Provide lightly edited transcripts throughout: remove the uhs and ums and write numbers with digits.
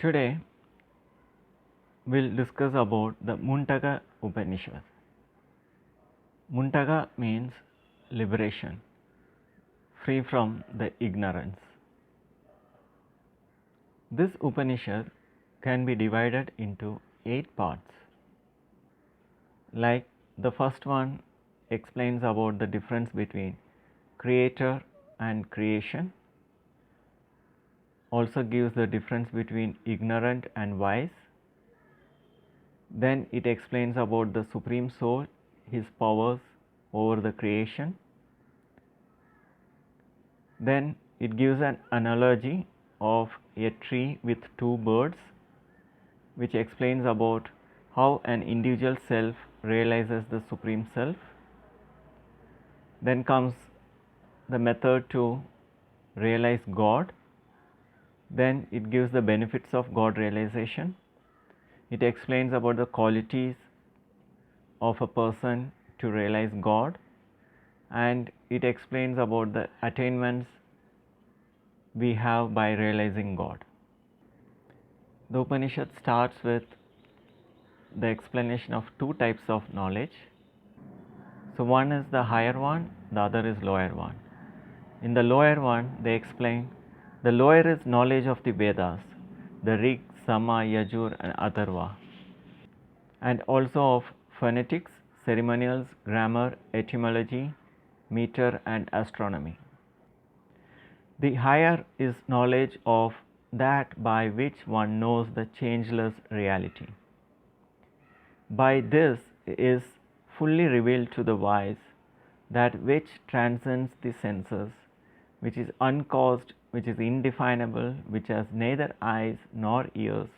Today we'll discuss about the Mundaka Upanishad. Mundaka means liberation, free from the ignorance. This Upanishad can be divided into 8 parts. Like the first one explains about the difference between creator and creation, also gives the difference between ignorant and wise. Then it explains about the Supreme Soul, his powers over the creation. Then it gives an analogy of a tree with 2 birds, which explains about how an individual self realizes the Supreme Self. Then comes the method to realize God. Then it gives the benefits of God realization. It explains about the qualities of a person to realize God, and it explains about the attainments we have by realizing God. The Upanishad starts with the explanation of 2 types of knowledge. So one is the higher one, the other is lower one. In the lower one, they explain the lower is knowledge of the Vedas, the Rig, Sama, Yajur and Atharva, and also of phonetics, ceremonials, grammar, etymology, meter and astronomy. The higher is knowledge of that by which one knows the changeless reality. By this is fully revealed to the wise that which transcends the senses, which is uncaused, which is indefinable, which has neither eyes nor ears,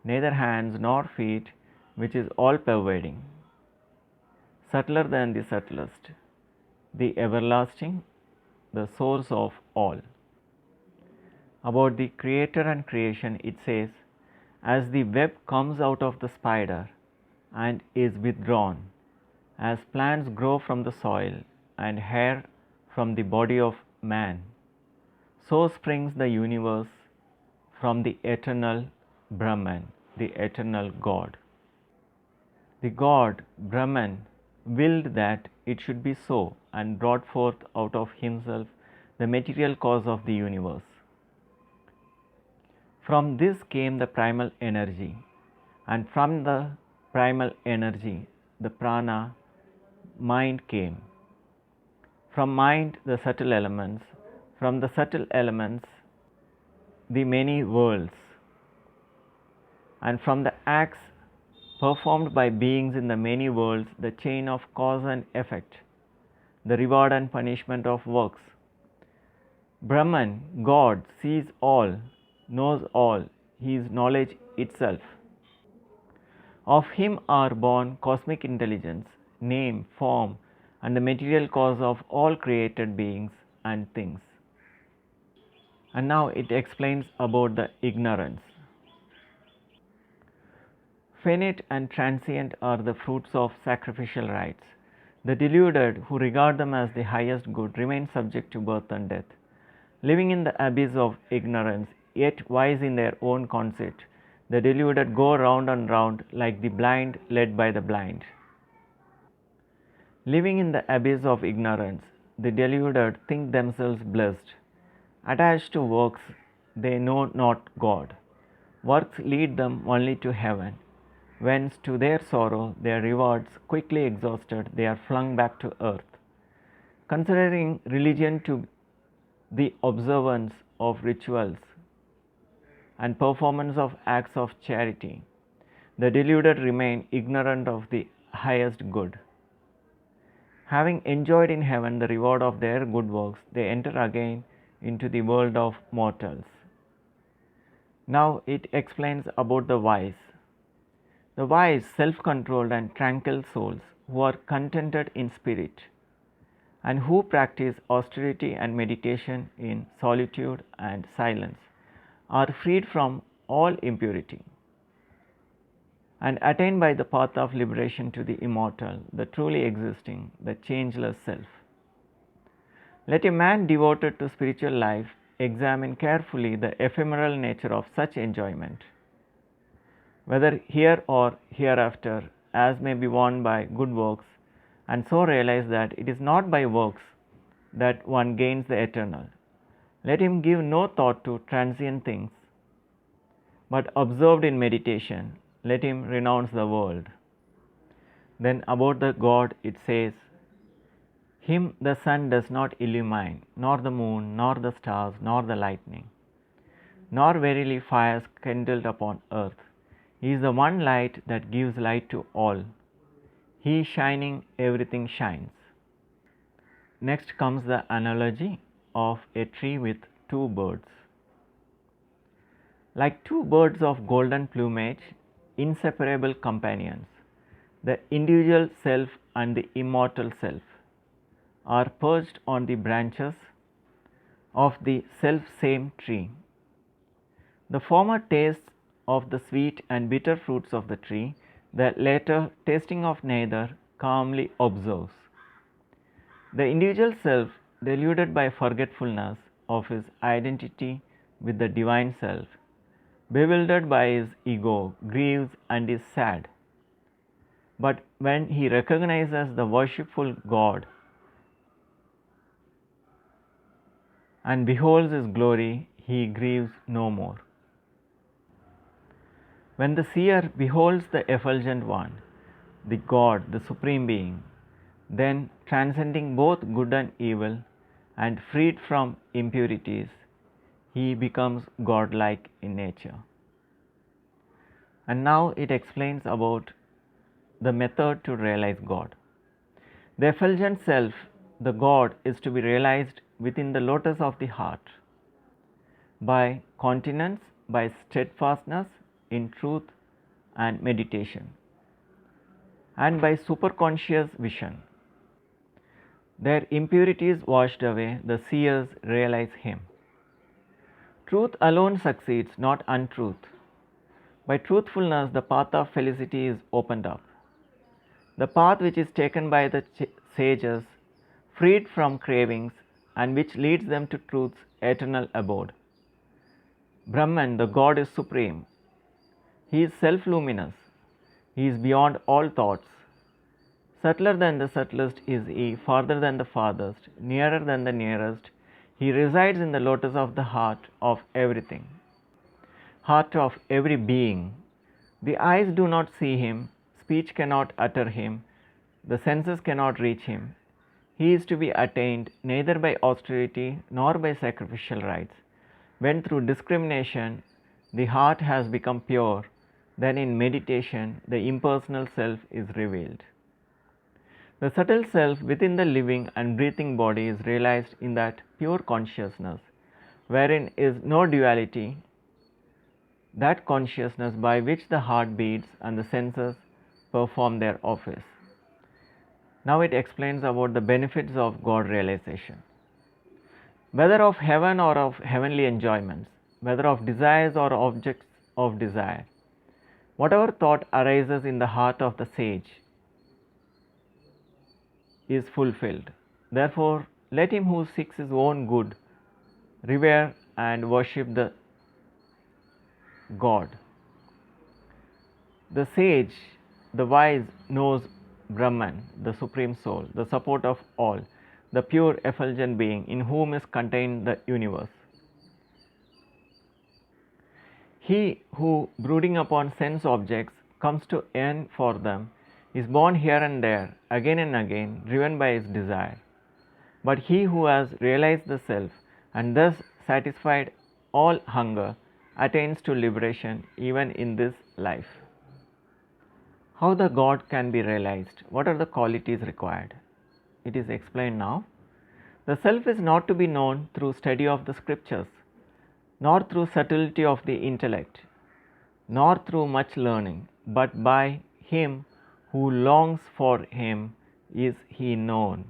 neither hands nor feet, which is all pervading, subtler than the subtlest, the everlasting, the source of all. About the creator and creation, it says, as the web comes out of the spider and is withdrawn, as plants grow from the soil and hair from the body of man, so springs the universe from the eternal Brahman, the eternal God. The God, Brahman, willed that it should be so and brought forth out of himself the material cause of the universe. From this came the primal energy, and from the primal energy, the prana, mind came. From mind, the subtle elements, from the subtle elements, the many worlds, and from the acts performed by beings in the many worlds, the chain of cause and effect, the reward and punishment of works. Brahman, God, sees all, knows all, he is knowledge itself. Of him are born cosmic intelligence, name, form, and the material cause of all created beings and things. And now it explains about the ignorance. Finite and transient are the fruits of sacrificial rites. The deluded, who regard them as the highest good, remain subject to birth and death. Living in the abyss of ignorance, yet wise in their own conceit, the deluded go round and round like the blind led by the blind. Living in the abyss of ignorance, the deluded think themselves blessed. Attached to works, they know not God. Works lead them only to heaven, whence to their sorrow, their rewards quickly exhausted, they are flung back to earth. Considering religion to the observance of rituals and performance of acts of charity, the deluded remain ignorant of the highest good. Having enjoyed in heaven the reward of their good works, they enter again into the world of mortals. Now it explains about the wise. The wise, self-controlled and tranquil souls who are contented in spirit and who practice austerity and meditation in solitude and silence are freed from all impurity and attain by the path of liberation to the immortal, the truly existing, the changeless self. Let a man devoted to spiritual life examine carefully the ephemeral nature of such enjoyment, whether here or hereafter, as may be won by good works, and so realize that it is not by works that one gains the eternal. Let him give no thought to transient things, but observed in meditation, let him renounce the world. Then about the God it says, him the sun does not illumine, nor the moon, nor the stars, nor the lightning, nor verily fires kindled upon earth. He is the one light that gives light to all. He shining, everything shines. Next comes the analogy of a tree with two birds. Like two birds of golden plumage, inseparable companions, the individual self and the immortal self are perched on the branches of the self-same tree. The former tastes of the sweet and bitter fruits of the tree, the latter, tasting of neither, calmly observes. The individual self, deluded by forgetfulness of his identity with the divine self, bewildered by his ego, grieves and is sad. But when he recognizes the worshipful God and beholds his glory, he grieves no more. When the seer beholds the effulgent one, the God, the Supreme Being, then transcending both good and evil and freed from impurities, he becomes godlike in nature. And now it explains about the method to realize God. The effulgent self, the God, is to be realized within the lotus of the heart by continence, by steadfastness in truth and meditation, and by superconscious vision. Their impurities washed away, the seers realize Him. Truth alone succeeds, not untruth. By truthfulness, the path of felicity is opened up. The path which is taken by the sages, freed from cravings, and which leads them to truth's eternal abode. Brahman, the God, is supreme. He is self-luminous. He is beyond all thoughts. Subtler than the subtlest is He, farther than the farthest, nearer than the nearest. He resides in the lotus of the heart of everything, heart of every being. The eyes do not see Him, speech cannot utter Him, the senses cannot reach Him. He is to be attained neither by austerity nor by sacrificial rites. When through discrimination the heart has become pure, then in meditation the impersonal self is revealed. The subtle self within the living and breathing body is realized in that pure consciousness, wherein is no duality, that consciousness by which the heart beats and the senses perform their office. Now it explains about the benefits of God realization. Whether of heaven or of heavenly enjoyments, whether of desires or objects of desire, whatever thought arises in the heart of the sage is fulfilled. Therefore, let him who seeks his own good revere and worship the God. The sage, the wise, knows Brahman, the Supreme Soul, the support of all, the pure effulgent being in whom is contained the universe. He who, brooding upon sense objects, comes to yearn for them, is born here and there, again and again, driven by his desire. But he who has realized the self and thus satisfied all hunger attains to liberation even in this life. How the God can be realized? What are the qualities required? It is explained now. The self is not to be known through study of the scriptures, nor through subtlety of the intellect, nor through much learning, but by him who longs for him is he known.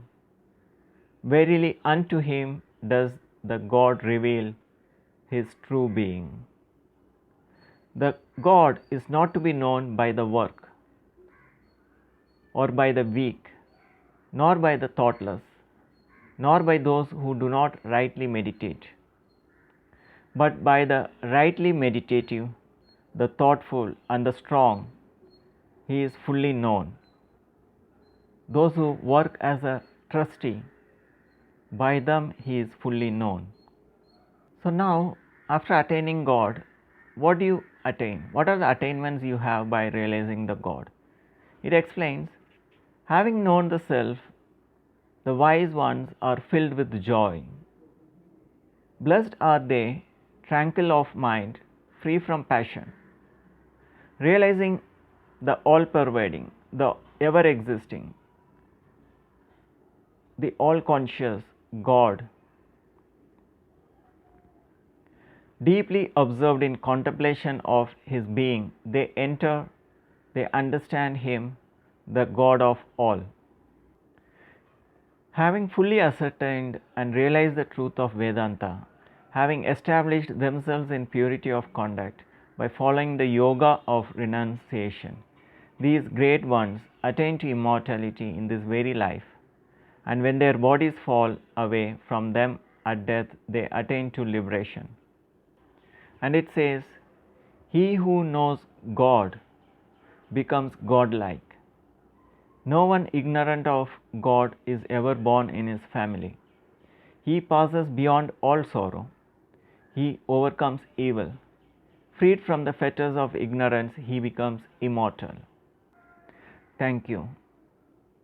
Verily unto him does the God reveal his true being. The God is not to be known by the work, or by the weak, nor by the thoughtless, nor by those who do not rightly meditate. but by the rightly meditative, the thoughtful, and the strong, he is fully known. Those who work as a trustee, by them he is fully known. So now, after attaining God, what do you attain? What are the attainments you have by realizing the God? It explains, having known the self, the wise ones are filled with joy. Blessed are they, tranquil of mind, free from passion, realizing the all pervading, the ever existing, the all conscious God, deeply observed in contemplation of his being, they enter, they understand him, the God of all. Having fully ascertained and realized the truth of Vedanta, having established themselves in purity of conduct by following the yoga of renunciation, these great ones attain to immortality in this very life, and when their bodies fall away from them at death, they attain to liberation. And it says, he who knows God becomes godlike. No one ignorant of God is ever born in his family. He passes beyond all sorrow. He overcomes evil. Freed from the fetters of ignorance, he becomes immortal. Thank you.